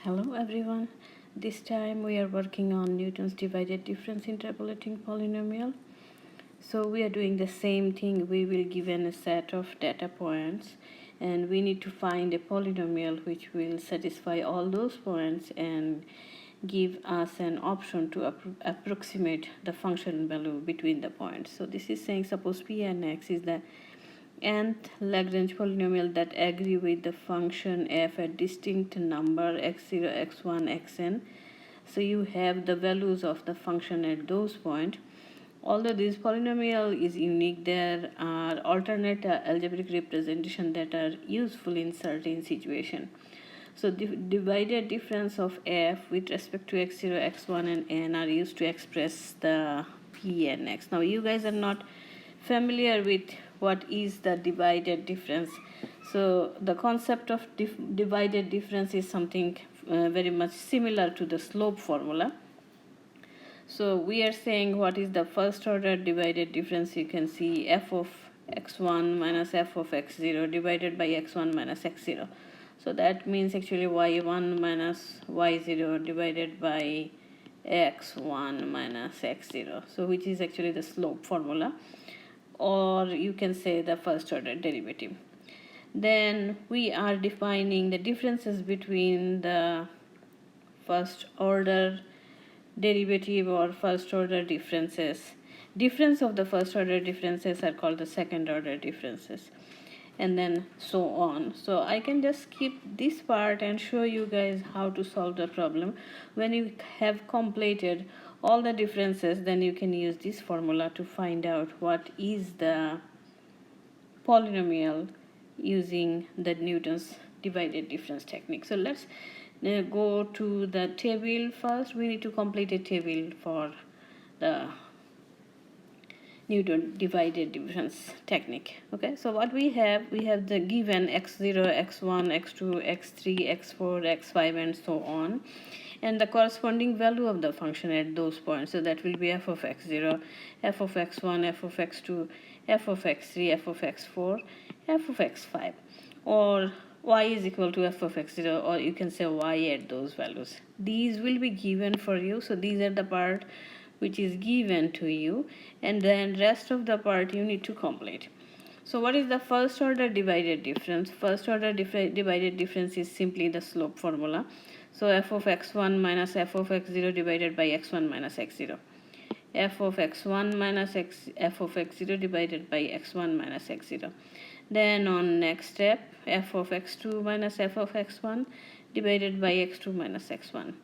Hello everyone. This time we are working on Newton's divided difference interpolating polynomial. So we are doing the same thing. We will given a set of data points and we need to find a polynomial which will satisfy all those points and give us an option to approximate the function value between the points. So this is saying suppose p and x is the nth Lagrange polynomial that agree with the function f at distinct number x0, x1, xn. So you have the values of the function at those points. Although this polynomial is unique, there are alternate algebraic representation that are useful in certain situation. So the divided difference of f with respect to x0, x1 and n are used to express the p and x. Now you guys are not familiar with what is the divided difference. So the concept of divided difference is something very much similar to the slope formula. So we are saying what is the first order divided difference. You can see f of x1 minus f of x0 divided by x1 minus x0. So that means actually y1 minus y0 divided by x1 minus x0. So which is actually the slope formula, or you can say the first order derivative. Then we are defining the differences between the first order derivative or first order differences. Difference of the first order differences are called the second order differences, and then so on. So I can just skip this part and show you guys how to solve the problem. When you have completed all the differences, then you can use this formula to find out what is the polynomial using the Newton's divided difference technique. So let's go to the table first. We need to complete a table for the Newton divided difference technique. Okay, so what we have the given x0, x1, x2, x3, x4, x5 and so on, and the corresponding value of the function at those points. So that will be f of x0, f of x1, f of x2, f of x3, f of x4, f of x5, or y is equal to f of x0, or you can say y at those values. These will be given for you. So these are the part which is given to you, and then rest of the part you need to complete. So what is the first order divided difference? First order divided difference is simply the slope formula. So f of x1 minus f of x0 divided by x1 minus x0. F of x1 minus f of x0 divided by x1 minus x0. Then on next step, f of x2 minus f of x1 divided by x2 minus x1.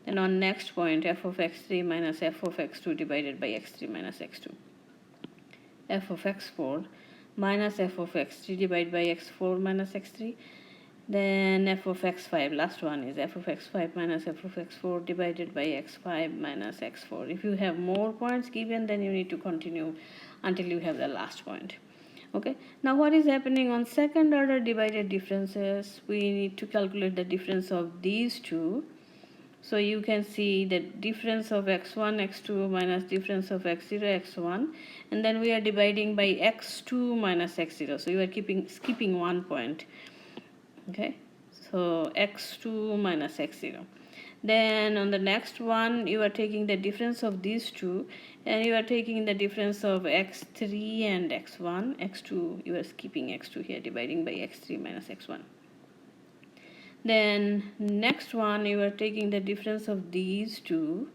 Then on next point, f of x3 minus f of x2 divided by x3 minus x2. F of x4 minus f of x3 divided by x4 minus x3. Then f of x5, last one is f of x5 minus f of x4 divided by x5 minus x4. If you have more points given, then you need to continue until you have the last point. Okay, now what is happening on second order divided differences? We need to calculate the difference of these two. So you can see the difference of x1, x2 minus difference of x0, x1, and then we are dividing by x2 minus x0. So you are skipping one point. Okay, so x2 minus x0. Then on the next one, you are taking the difference of these two, and you are taking the difference of x3 and x1. x2, you are skipping x2 here, dividing by x3 minus x1. Then next one, you are taking the difference of these two.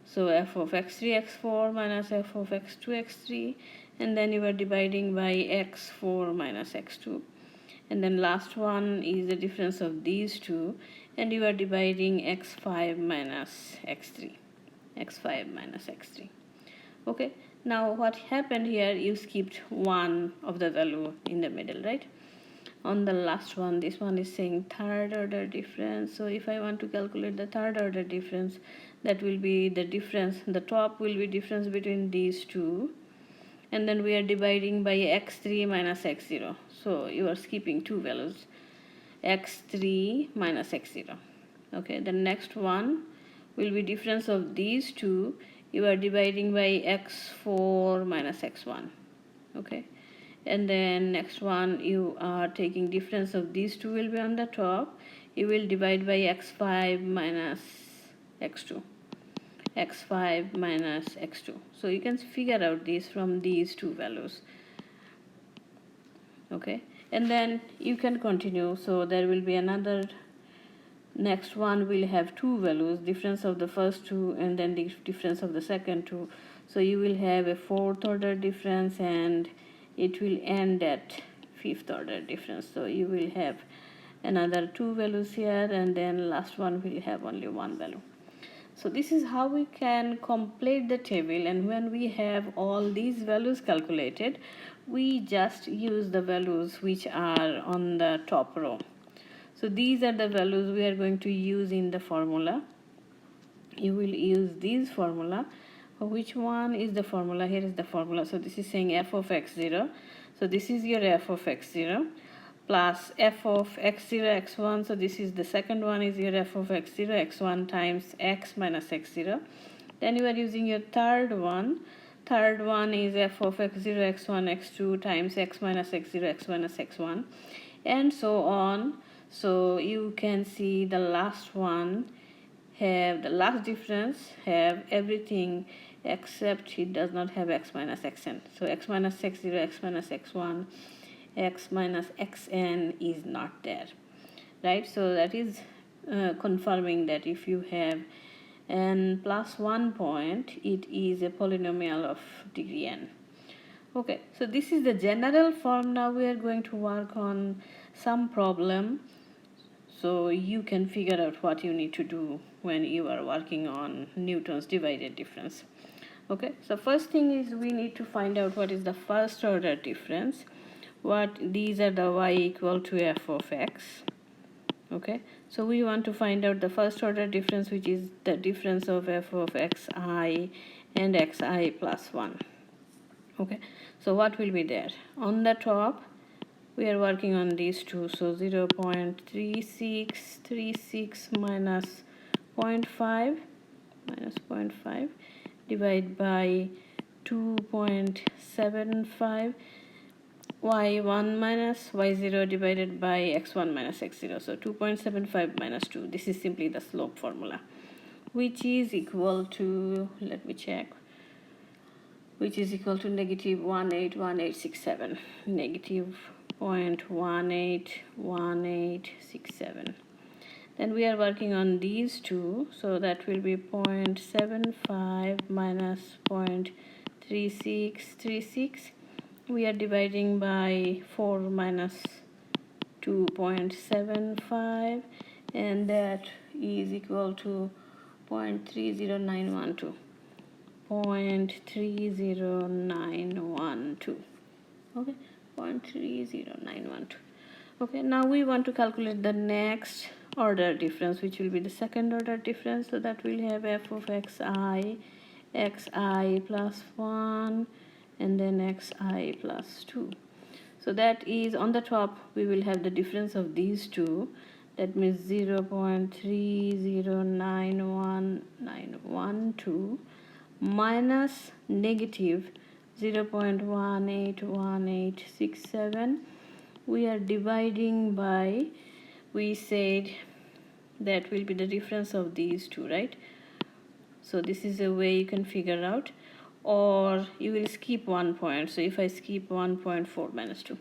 So f of x3, x4 minus f of x2, x3, and then you are dividing by x4 minus x2. And then last one is the difference of these two, and you are dividing x5 minus x3. x5 minus x3. Okay, now what happened here, you skipped one of the value in the middle, right? On the last one, this one is saying third order difference. So if I want to calculate the third order difference, that will be the difference, the top will be difference between these two, and then we are dividing by x3 minus x0. So you are skipping two values, x3 minus x0. Okay, the next one will be difference of these two, you are dividing by x4 minus x1. Okay, and then next one, you are taking difference of these two will be on the top, you will divide by x5 minus x2, x5 minus x2. So you can figure out this from these two values. Okay, and then you can continue. So there will be another, next one will have two values, difference of the first two and then the difference of the second two. So you will have a fourth order difference and it will end at fifth order difference. So you will have another two values here, and then last one will have only one value. So this is how we can complete the table, and when we have all these values calculated, we just use the values which are on the top row. So these are the values we are going to use in the formula. You will use this formula. Which one is the formula? Here is the formula. So this is saying f of x0. So this is your f of x0 plus f of x0 x1. So this is the second one, is your f of x0 x1 times x minus x0. Then you are using your third one. Third one is f of x0 x1 x2 times x minus x0 x minus x1, and so on. So you can see the last one have the last difference have everything except it does not have x minus xn. So x minus x0, x minus x1, x minus xn is not there, right? So that is confirming that if you have n plus 1 point, it is a polynomial of degree n. Okay, so this is the general form. Now we are going to work on some problem so you can figure out what you need to do when you are working on Newton's divided difference. Okay, so first thing is we need to find out what is the first order difference. These are the y equal to f of x. Okay, so we want to find out the first order difference, which is the difference of f of xi and xi plus 1. Okay, so what will be there on the top? We are working on these two, so 0.3636 minus 0.5 divided by 2.75 y1 minus y0 divided by x1 minus x0. So 2.75 minus 2, this is simply the slope formula, which is equal to, let me check, which is equal to negative 181867, negative 0.181867. Then we are working on these two, so that will be 0.75 minus 0.3636. We are dividing by 4 minus 2.75, and that is equal to 0.30912. 0.30912. Okay, 0.30912. Okay, now we want to calculate the next order difference, which will be the second order difference. So that will have f of xi plus 1 and then xi plus 2. So that is on the top, we will have the difference of these two. That means 0.3091912 minus negative 0.181867. We are dividing by, we said that will be the difference of these two, right? So this is a way you can figure out, or you will skip 1 point. So if I skip 1.4 minus 2,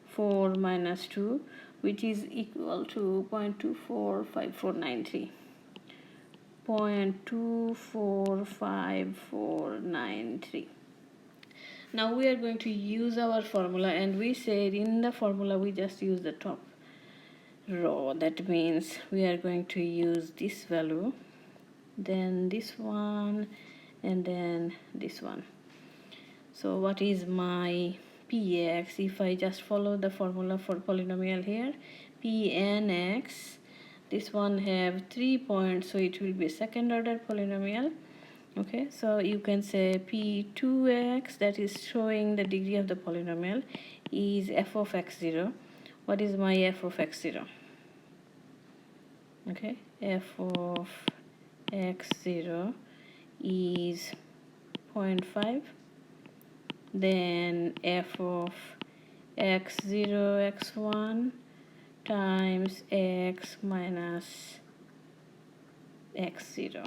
4 minus 2, which is equal to 0.245493. 0.245493. Now we are going to use our formula, and we said in the formula we just use the top row. That means we are going to use this value, then this one, and then this one. So what is my px? If I just follow the formula for polynomial here, pnx, this one have 3 points, so it will be a second order polynomial. Okay, so you can say p2x, that is showing the degree of the polynomial, is f of x0. What is my f of x0? Okay, f of x0 is 0.5. Then f of x0 x1 times x minus x0.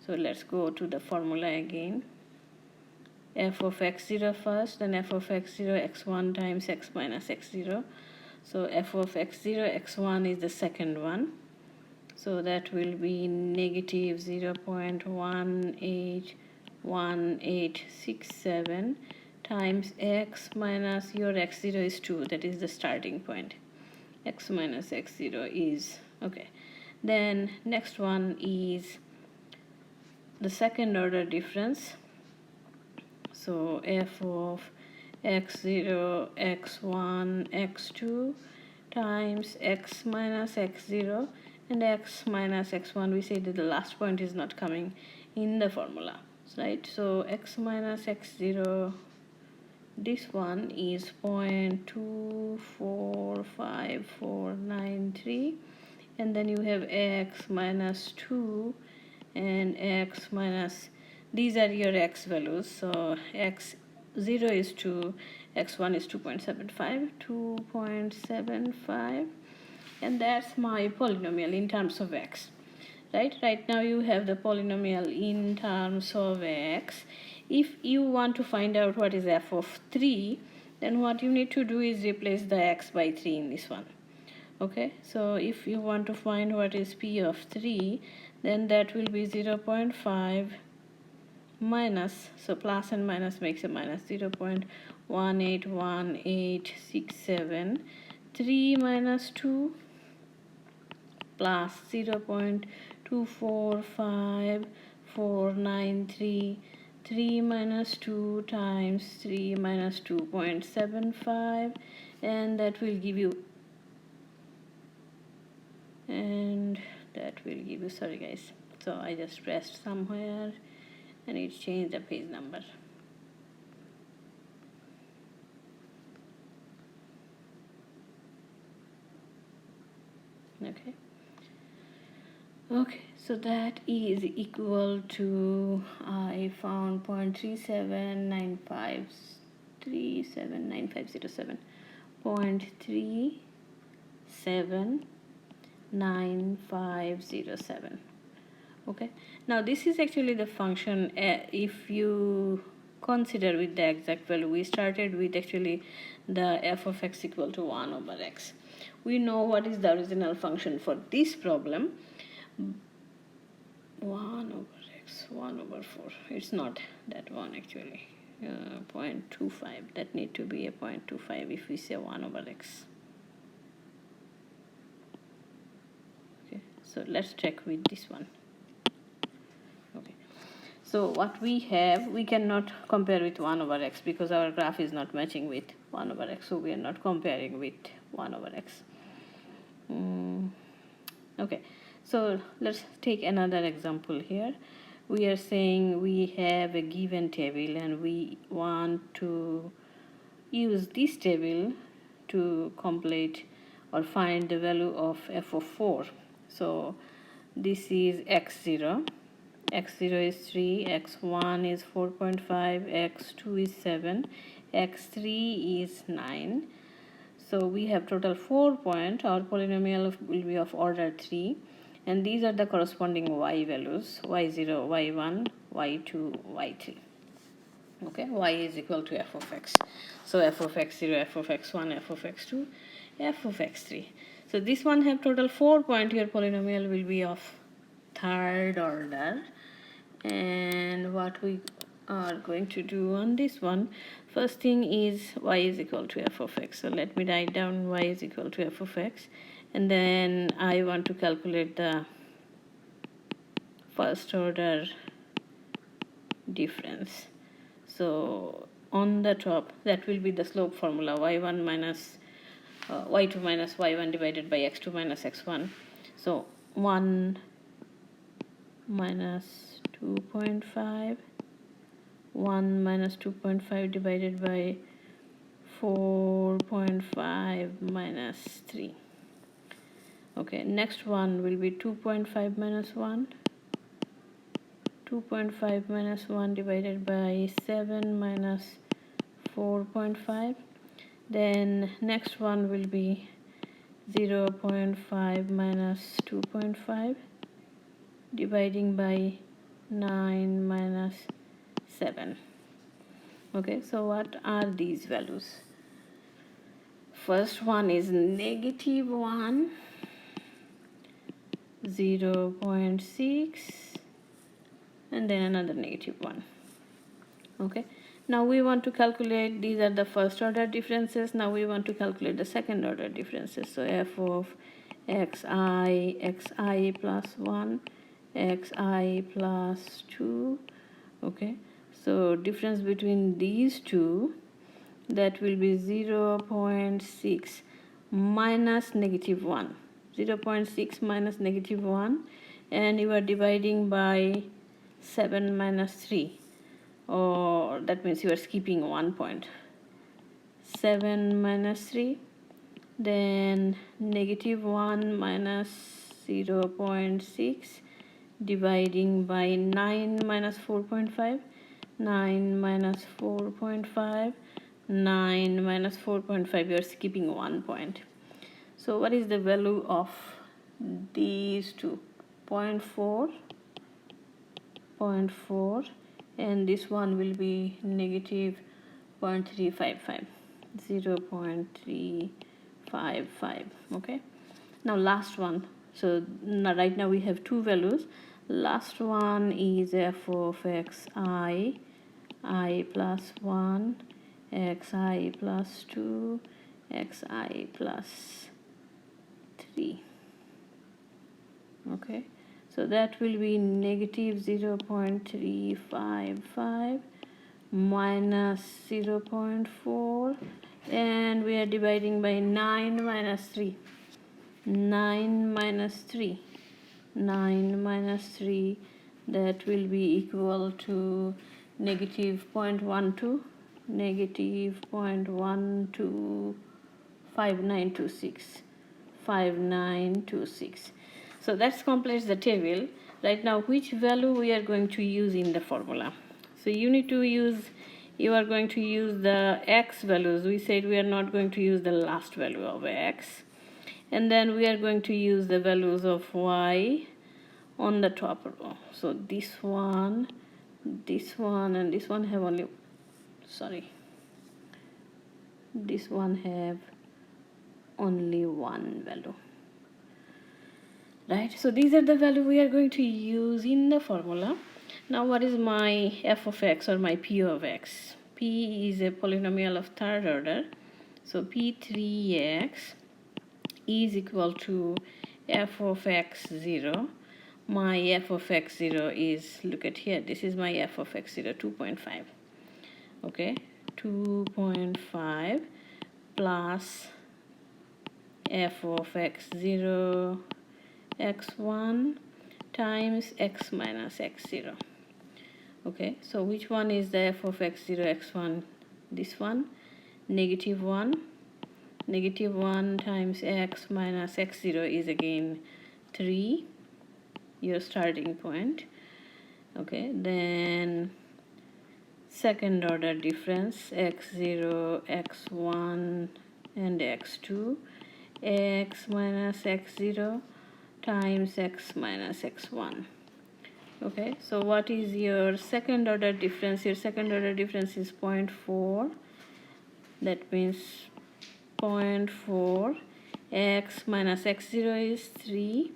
So let's go to the formula again. F of x0 first, then f of x0 x1 times x minus x0. So f of x0 x1 is the second one. So that will be negative 0.181867 times x minus your x0 is 2. That is the starting point. X minus x0 is, okay. Then next one is the second order difference. So f of x0 x1 x2 times x minus x0 and x minus x1. We say that the last point is not coming in the formula, right? So x minus x0, this one is 0.245493, and then you have x minus 2 and x minus, these are your x values. So x0 is 2, x1 is 2.75, and that's my polynomial in terms of x. Right now you have the polynomial in terms of x. If you want to find out what is f of 3, then what you need to do is replace the x by 3 in this one. Okay, so if you want to find what is p of 3, then that will be 0.5 minus, so plus and minus makes a minus, 0.181867, 3 minus 2 plus 0.245493, 3 minus 2 times 3 minus 2.75, and that will give you, sorry guys, so I just pressed somewhere and it changed the page number. Okay, so that is equal to, I found 0.379507, 0.379507. Okay, now this is actually the function. If you consider with the exact value, we started with actually the f of x equal to 1 over x. We know what is the original function for this problem. 1 over x, 1 over 4. It's not that one actually. 0.25. That need to be a 0.25 if we say 1 over x. Okay, so let's check with this one. Okay, so what we have, we cannot compare with 1 over x because our graph is not matching with 1 over x, so we are not comparing with 1 over x. Okay, so let's take another example here. We are saying we have a given table and we want to use this table to complete or find the value of f of 4. So this is x0. x0 is 3, x1 is 4.5, x2 is 7, x3 is 9. So we have total 4 points. Our polynomial will be of order 3, and these are the corresponding y values: y0, y1, y2, y3. Okay, y is equal to f of x. So f of x0, f of x1, f of x2, f of x3. So this one have total 4 points. Your polynomial will be of third order. And what we are going to do on this one, first thing is y is equal to f of x. So let me write down y is equal to f of x, and then I want to calculate the first order difference. So on the top, that will be the slope formula, y1 minus y2 minus y1 divided by x2 minus x1. So 1 minus 2.5, 1 minus 2.5 divided by 4.5 minus 3. Okay, next one will be 2.5 minus 1, 2.5 minus 1 divided by 7 minus 4.5. Then next one will be 0.5 minus 2.5 dividing by 9 minus 7. Okay, so what are these values? First one is negative 1, 0.6, and then another negative 1. Okay, now we want to calculate, these are the first order differences. Now we want to calculate the second order differences. So f of xi plus 1, xi plus 2. Okay, so difference between these two, that will be 0.6 minus negative 1. 0.6 minus negative 1, and you are dividing by 7 minus 3, or that means you are skipping 1 point. 7 minus 3, then negative 1 minus 0.6 dividing by 9 minus 4.5, 9 minus 4.5, 9 minus 4.5, you are skipping 1 point. So what is the value of these two? 0.4, 0.4, and this one will be negative 0.355, 0.355. Okay, now last one. So now, right now we have two values. Last one is f of xi, I plus 1, xi plus 2, xi plus 3. Okay, so that will be negative 0.355 minus 0.4, and we are dividing by 9 minus 3. 9 minus 3. 9 minus 3, that will be equal to negative 0.12, negative 0.125926, 5926. So that completes the table. Right now, which value we are going to use in the formula? So you are going to use the x values. We said we are not going to use the last value of x, and then we are going to use the values of y on the top row. So this one, and this one have only, this one have only one value, right? So these are the value we are going to use in the formula. Now what is my f of x or my p of x? P is a polynomial of third order, so p3x is equal to f of x0. My f of x0 is, look at here, this is my f of x0, 2.5. Okay, 2.5 plus f of x0 x1 times x minus x0. Okay, so which one is the f of x0 x1? This one, negative 1. Negative 1 times x minus x0 is again 3, your starting point. Okay, then second order difference, x0, x1, and x2, x minus x0 times x minus x1. Okay, so what is your second order difference? Your second order difference is 0.4. That means 0.4. X minus x0 is 3.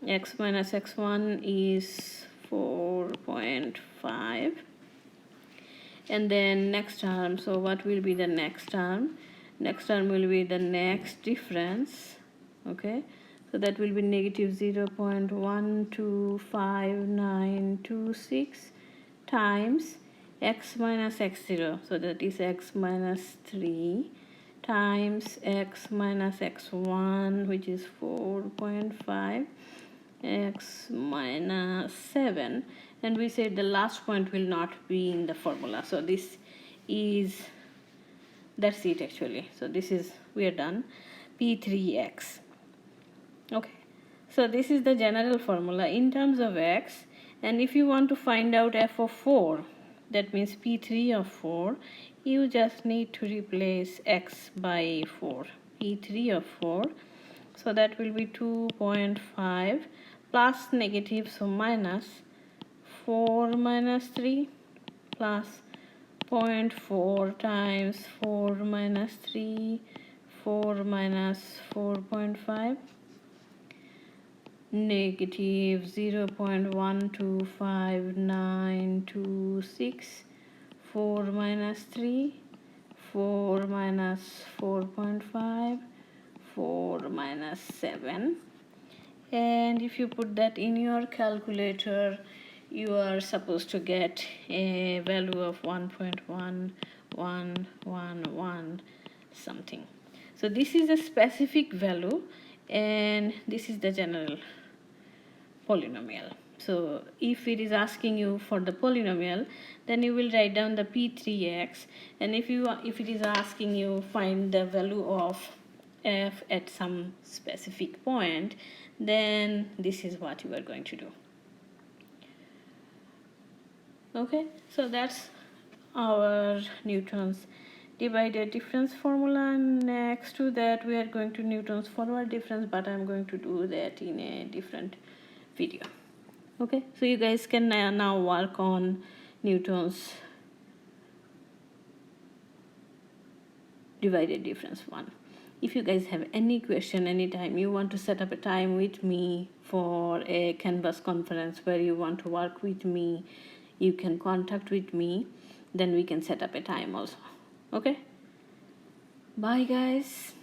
X minus x1 is 4.5. And then next term, so what will be the next term? Next term will be the next difference. Okay, so that will be negative 0.125926 times x minus x0, so that is x minus 3, times x minus x1, which is 4.5, x minus 7, and we said the last point will not be in the formula. So this is, that's it actually. So this is, we are done. P3x. Okay, so this is the general formula in terms of x, and if you want to find out f of 4, that means P3 of 4, you just need to replace x by 4. P3 of 4, So that will be 2.5 plus negative, so minus 4 minus 3 plus 0.4 times 4 minus 3, 4 minus 4.5, negative 0.125926, 4 minus 3, 4 minus 4.5, 4 minus 7. And if you put that in your calculator, you are supposed to get a value of 1.1111 something. So this is a specific value, and this is the general polynomial. So if it is asking you for the polynomial, then you will write down the p3x, and if it is asking you find the value of f at some specific point, then this is what you are going to do. Okay, so that's our Newton's divided difference formula. Next to that, we are going to Newton's forward difference, but I'm going to do that in a different video. Okay, so you guys can now work on Newton's divided difference one. If you guys have any question anytime you want to set up a time with me for a Canvas conference where you want to work with me, you can contact with me, then we can set up a time also. Okay, bye guys.